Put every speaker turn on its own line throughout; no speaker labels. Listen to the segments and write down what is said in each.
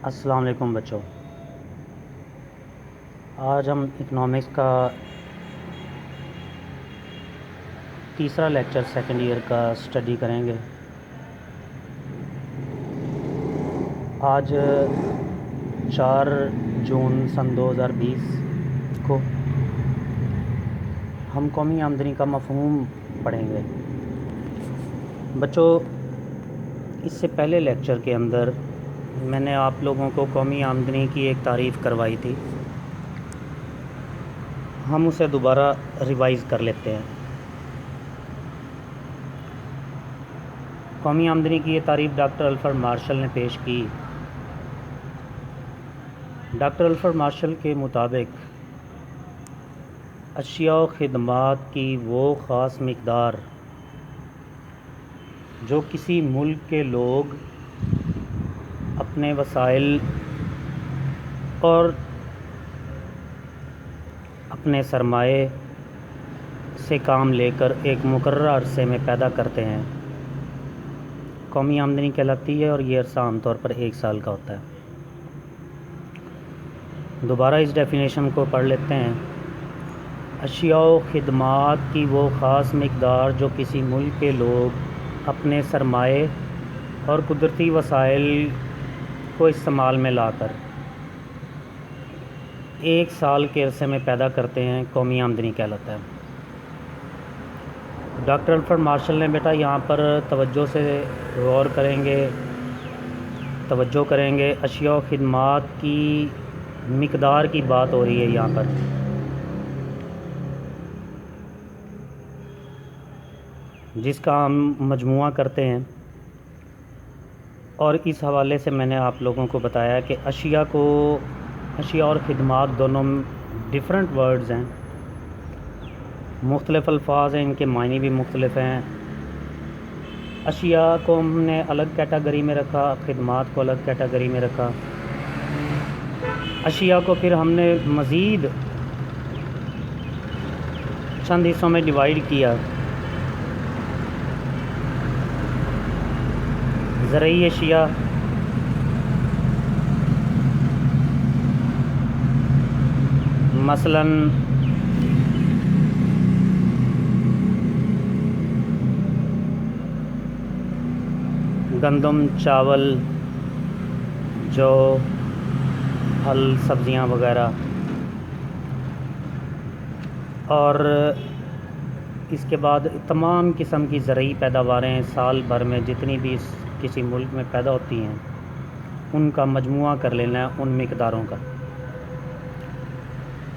السلام علیکم بچوں، آج ہم اکنامکس کا تیسرا لیکچر سیکنڈ ایئر کا اسٹڈی کریں گے۔ آج 4 جون سن 2020 کو ہم قومی آمدنی کا مفہوم پڑھیں گے۔ بچوں، اس سے پہلے لیکچر کے اندر میں نے آپ لوگوں کو قومی آمدنی کی ایک تعریف کروائی تھی، ہم اسے دوبارہ ریوائز کر لیتے ہیں۔ قومی آمدنی کی یہ تعریف ڈاکٹر الفریڈ مارشل نے پیش کی۔ ڈاکٹر الفریڈ مارشل کے مطابق اشیاء و خدمات کی وہ خاص مقدار جو کسی ملک کے لوگ اپنے وسائل اور اپنے سرمایے سے کام لے کر ایک مقررہ عرصے میں پیدا کرتے ہیں، قومی آمدنی کہلاتی ہے، اور یہ عرصہ عام طور پر 1 سال کا ہوتا ہے۔ دوبارہ اس ڈیفینیشن کو پڑھ لیتے ہیں۔ اشیاء و خدمات کی وہ خاص مقدار جو کسی ملک کے لوگ اپنے سرمایے اور قدرتی وسائل کو استعمال میں لا کر 1 سال کے عرصے میں پیدا کرتے ہیں، قومی آمدنی کہلاتا ہے۔ ڈاکٹر الفریڈ مارشل نے بیٹا یہاں پر توجہ سے غور کریں گے، اشیاء و خدمات کی مقدار کی بات ہو رہی ہے یہاں پر۔ جس کا ہم مجموعہ کرتے ہیں، اور اس حوالے سے میں نے آپ لوگوں کو بتایا کہ اشیاء اور خدمات دونوں ڈیفرنٹ ورڈز ہیں، مختلف الفاظ ہیں، ان کے معنی بھی مختلف ہیں۔ اشیاء کو ہم نے الگ کیٹیگری میں رکھا، خدمات کو الگ کیٹیگری میں رکھا۔ اشیاء کو پھر ہم نے مزید چند حصوں میں ڈیوائیڈ کیا۔ زرعی اشیاء، مثلاً گندم، چاول، جو، پھل، سبزیاں وغیرہ، اور اس کے بعد تمام قسم کی زرعی پیداواریں سال بھر میں جتنی بھی کسی ملک میں پیدا ہوتی ہیں ان کا مجموعہ کر لینا ہے، ان مقداروں کا۔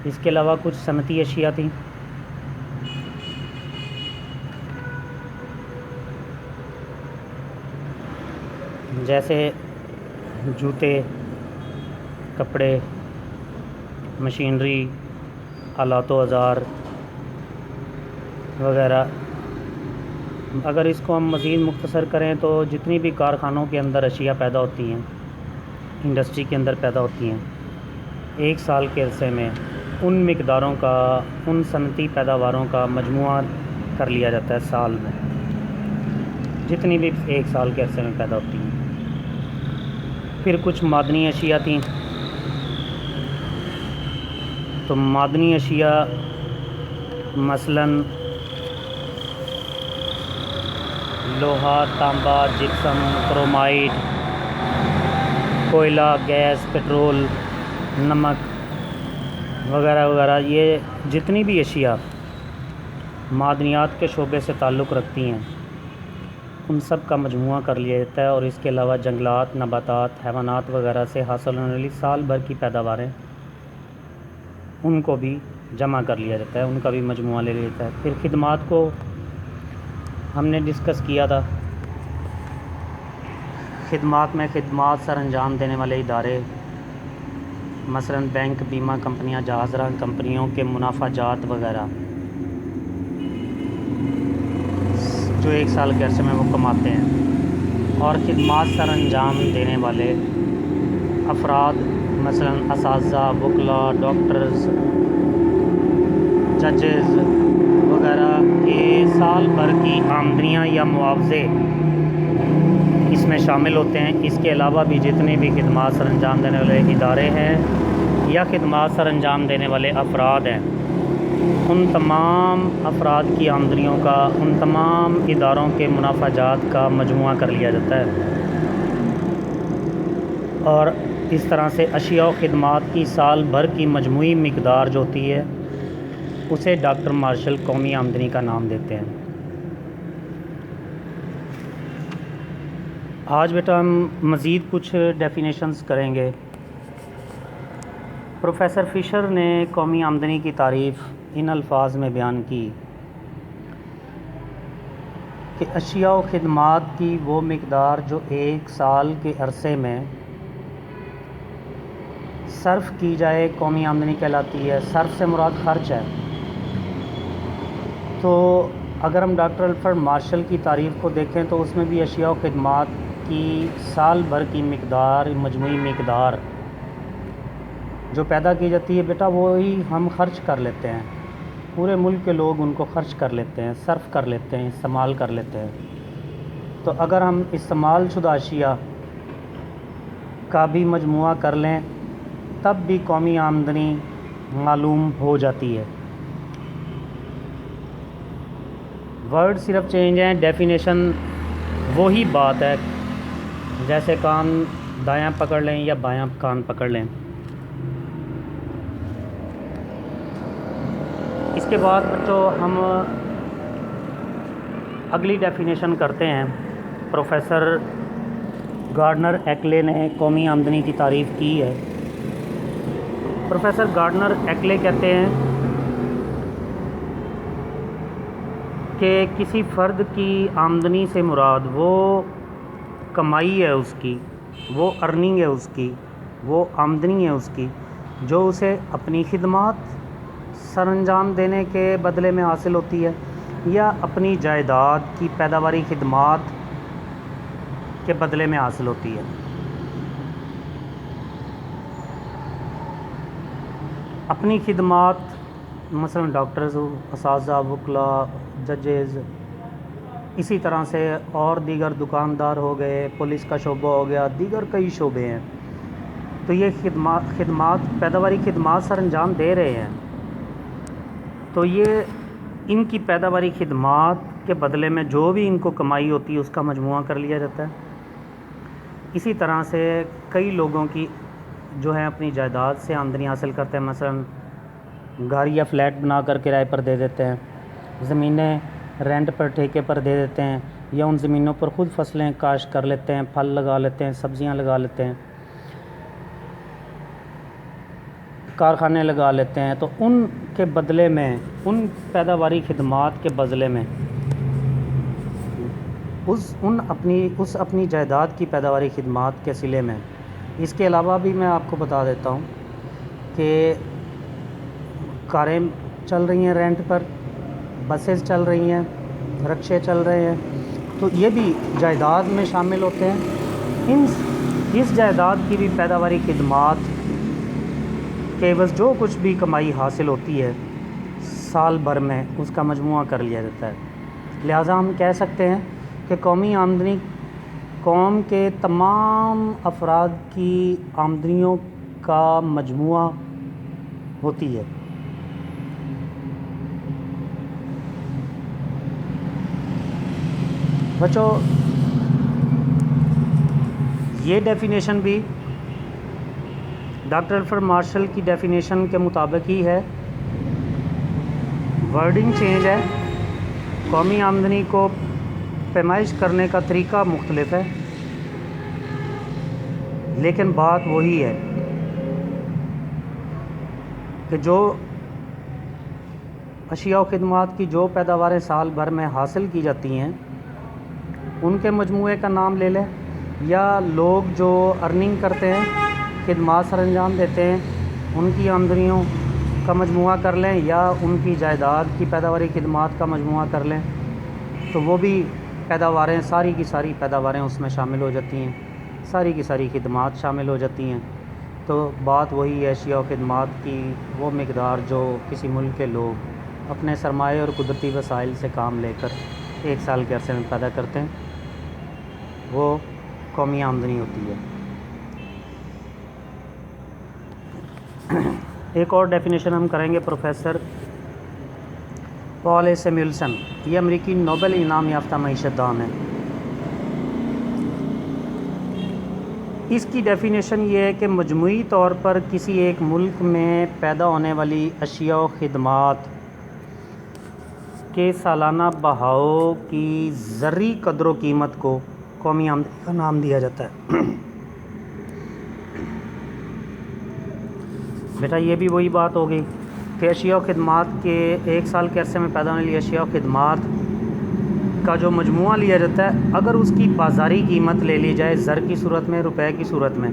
اس کے علاوہ کچھ صنعتی اشیاء تھیں، جیسے جوتے، کپڑے، مشینری، آلات و اوزار وغیرہ۔ اگر اس کو ہم مزید مختصر کریں تو جتنی بھی کارخانوں کے اندر اشیاء پیدا ہوتی ہیں، انڈسٹری کے اندر پیدا ہوتی ہیں، 1 سال کے عرصے میں ان مقداروں کا، ان صنعتی پیداواروں کا مجموعہ کر لیا جاتا ہے سال میں، جتنی بھی 1 سال کے عرصے میں پیدا ہوتی ہیں۔ پھر کچھ معدنی اشیاء تھیں، تو معدنی اشیاء مثلاً لوہا، تانبا، جپسم، کرومائٹ، کوئلہ، گیس، پٹرول، نمک وغیرہ وغیرہ، یہ جتنی بھی اشیاء معدنیات کے شعبے سے تعلق رکھتی ہیں ان سب کا مجموعہ کر لیا جاتا ہے، اور اس کے علاوہ جنگلات، نباتات، حیوانات وغیرہ سے حاصل ہونے والی سال بھر کی پیداواریں، ان کو بھی جمع کر لیا جاتا ہے، ان کا بھی مجموعہ لے لیا جاتا ہے۔ پھر خدمات کو ہم نے ڈسکس کیا تھا۔ خدمات میں خدمات سر انجام دینے والے ادارے، مثلاً بینک، بیمہ کمپنیاں، جہاز راں کمپنیوں کے منافع جات وغیرہ، جو 1 سال کے عرصے میں وہ کماتے ہیں۔ اور خدمات سر انجام دینے والے افراد، مثلاً اساتذہ، وکلاء، ڈاکٹرز، ججز وغیرہ کے سال بھر کی آمدنیاں یا معاوضے اس میں شامل ہوتے ہیں۔ اس کے علاوہ بھی جتنے بھی خدمات سر انجام دینے والے ادارے ہیں یا خدمات سر انجام دینے والے افراد ہیں، ان تمام افراد کی آمدنیوں کا، ان تمام اداروں کے منافع جات کا مجموعہ کر لیا جاتا ہے، اور اس طرح سے اشیاء و خدمات کی سال بھر کی مجموعی مقدار جو ہوتی ہے اسے ڈاکٹر مارشل قومی آمدنی کا نام دیتے ہیں۔ آج بیٹا ہم مزید کچھ ڈیفینیشنز کریں گے۔ پروفیسر فشر نے قومی آمدنی کی تعریف ان الفاظ میں بیان کی کہ اشیاء و خدمات کی وہ مقدار جو ایک سال کے عرصے میں صرف کی جائے قومی آمدنی کہلاتی ہے۔ صرف سے مراد خرچ ہے۔ تو اگر ہم ڈاکٹر الفریڈ مارشل کی تعریف کو دیکھیں تو اس میں بھی اشیاء و خدمات کی سال بھر کی مقدار، مجموعی مقدار جو پیدا کی جاتی ہے بیٹا وہی ہم خرچ کر لیتے ہیں۔ پورے ملک کے لوگ ان کو خرچ کر لیتے ہیں، صرف کر لیتے ہیں، استعمال کر لیتے ہیں۔ تو اگر ہم استعمال شدہ اشیاء کا بھی مجموعہ کر لیں تب بھی قومی آمدنی معلوم ہو جاتی ہے۔ ورڈ صرف چینج ہیں، ڈیفینیشن وہی بات ہے، جیسے کان دایاں پکڑ لیں یا بایاں کان پکڑ لیں۔ اس کے بعد بچوں ہم اگلی ڈیفینیشن کرتے ہیں۔ پروفیسر گارڈنر ایکلے نے قومی آمدنی کی تعریف کی ہے۔ پروفیسر گارڈنر ایکلے کہتے ہیں کہ کسی فرد کی آمدنی سے مراد وہ کمائی ہے اس کی، وہ ارننگ ہے اس کی، وہ آمدنی ہے اس کی جو اسے اپنی خدمات سر انجام دینے کے بدلے میں حاصل ہوتی ہے یا اپنی جائیداد کی پیداواری خدمات کے بدلے میں حاصل ہوتی ہے۔ اپنی خدمات مثلا ڈاکٹرز، اساتذہ، وکلاء، ججز، اسی طرح سے اور دیگر دکاندار ہو گئے، پولیس کا شعبہ ہو گیا، دیگر کئی شعبے ہیں۔ تو یہ خدمات پیداواری خدمات سر انجام دے رہے ہیں، تو یہ ان کی پیداواری خدمات کے بدلے میں جو بھی ان کو کمائی ہوتی ہے اس کا مجموعہ کر لیا جاتا ہے۔ اسی طرح سے کئی لوگوں کی جو ہیں اپنی جائیداد سے آمدنی حاصل کرتے ہیں، مثلا گھر یا فلیٹ بنا کر کرائے پر دے دیتے ہیں، زمینیں رینٹ پر ٹھیکے پر دے دیتے ہیں، یا ان زمینوں پر خود فصلیں کاشت کر لیتے ہیں، پھل لگا لیتے ہیں، سبزیاں لگا لیتے ہیں، کارخانے لگا لیتے ہیں۔ تو ان کے بدلے میں، ان پیداواری خدمات کے بدلے میں اس اپنی جائیداد کی پیداواری خدمات کے صلے میں، اس کے علاوہ بھی میں آپ کو بتا دیتا ہوں کہ کاریں چل رہی ہیں رینٹ پر، بسیں چل رہی ہیں، رکشے چل رہے ہیں، تو یہ بھی جائیداد میں شامل ہوتے ہیں۔ اس جائیداد کی بھی پیداواری خدمات کے عوض جو کچھ بھی کمائی حاصل ہوتی ہے سال بھر میں اس کا مجموعہ کر لیا جاتا ہے۔ لہٰذا ہم کہہ سکتے ہیں کہ قومی آمدنی قوم کے تمام افراد کی آمدنیوں کا مجموعہ ہوتی ہے۔ بچوں یہ ڈیفینیشن بھی ڈاکٹر الفریڈ مارشل کی ڈیفینیشن کے مطابق ہی ہے، ورڈنگ چینج ہے، قومی آمدنی کو پیمائش کرنے کا طریقہ مختلف ہے، لیکن بات وہی ہے کہ جو اشیاء و خدمات کی جو پیداواریں سال بھر میں حاصل کی جاتی ہیں ان کے مجموعے کا نام لے لیں، یا لوگ جو ارننگ کرتے ہیں، خدمات سر انجام دیتے ہیں، ان کی آمدنیوں کا مجموعہ کر لیں، یا ان کی جائیداد کی پیداواری خدمات کا مجموعہ کر لیں، تو وہ بھی پیداواریں، ساری کی ساری پیداواریں اس میں شامل ہو جاتی ہیں، ساری کی ساری خدمات شامل ہو جاتی ہیں۔ تو بات وہی ہے، اشیاء و خدمات کی وہ مقدار جو کسی ملک کے لوگ اپنے سرمایہ اور قدرتی وسائل سے کام لے کر ایک سال کے عرصے میں پیدا کرتے ہیں، وہ قومی آمدنی ہوتی ہے۔ ایک اور ڈیفینیشن ہم کریں گے پروفیسر پال سیموئلسن، یہ امریکی نوبل انعام یافتہ معیشت دان ہے۔ اس کی ڈیفینیشن یہ ہے کہ مجموعی طور پر کسی ایک ملک میں پیدا ہونے والی اشیاء و خدمات کے سالانہ بہاؤ کی زرعی قدر و قیمت کو قومی آمدنی کا نام دیا جاتا ہے۔ بیٹا یہ بھی وہی بات ہوگی کہ اشیاء و خدمات کے ایک سال کے عرصے میں پیدا ہونے والی اشیاء و خدمات کا جو مجموعہ لیا جاتا ہے، اگر اس کی بازاری قیمت لے لی جائے زر کی صورت میں، روپے کی صورت میں،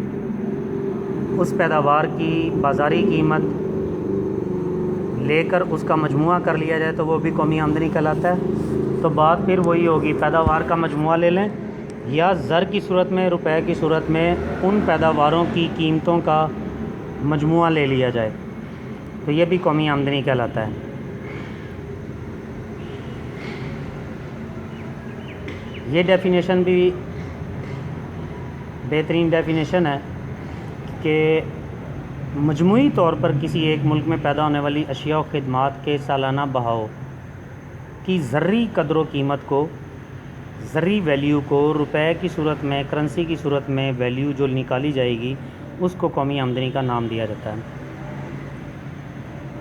اس پیداوار کی بازاری قیمت لے کر اس کا مجموعہ کر لیا جائے تو وہ بھی قومی آمدنی کہلاتا ہے۔ تو بات پھر وہی ہوگی، پیداوار کا مجموعہ لے لیں یا زر کی صورت میں، روپے کی صورت میں ان پیداواروں کی قیمتوں کا مجموعہ لے لیا جائے تو یہ بھی قومی آمدنی کہلاتا ہے۔ یہ ڈیفینیشن بھی بہترین ڈیفینیشن ہے کہ مجموعی طور پر کسی ایک ملک میں پیدا ہونے والی اشیاء و خدمات کے سالانہ بہاؤ کی زرعی قدر و قیمت کو، زرعی ویلیو کو روپے کی صورت میں، کرنسی کی صورت میں ویلیو جو نکالی جائے گی اس کو قومی آمدنی کا نام دیا جاتا ہے۔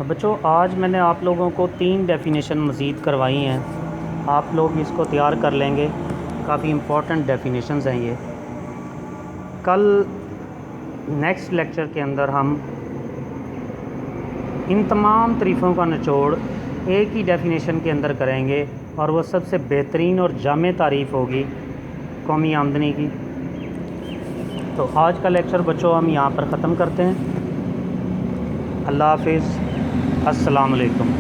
بچوں آج میں نے آپ لوگوں کو 3 ڈیفینیشن مزید کروائی ہیں، آپ لوگ اس کو تیار کر لیں گے، کافی امپورٹنٹ ڈیفینیشنز ہیں یہ۔ کل نیکسٹ لیکچر کے اندر ہم ان تمام تعریفوں کا نچوڑ ایک ہی ڈیفینیشن کے اندر کریں گے اور وہ سب سے بہترین اور جامع تعریف ہوگی قومی آمدنی کی۔ تو آج کا لیکچر بچوں ہم یہاں پر ختم کرتے ہیں۔ اللہ حافظ، السلام علیکم۔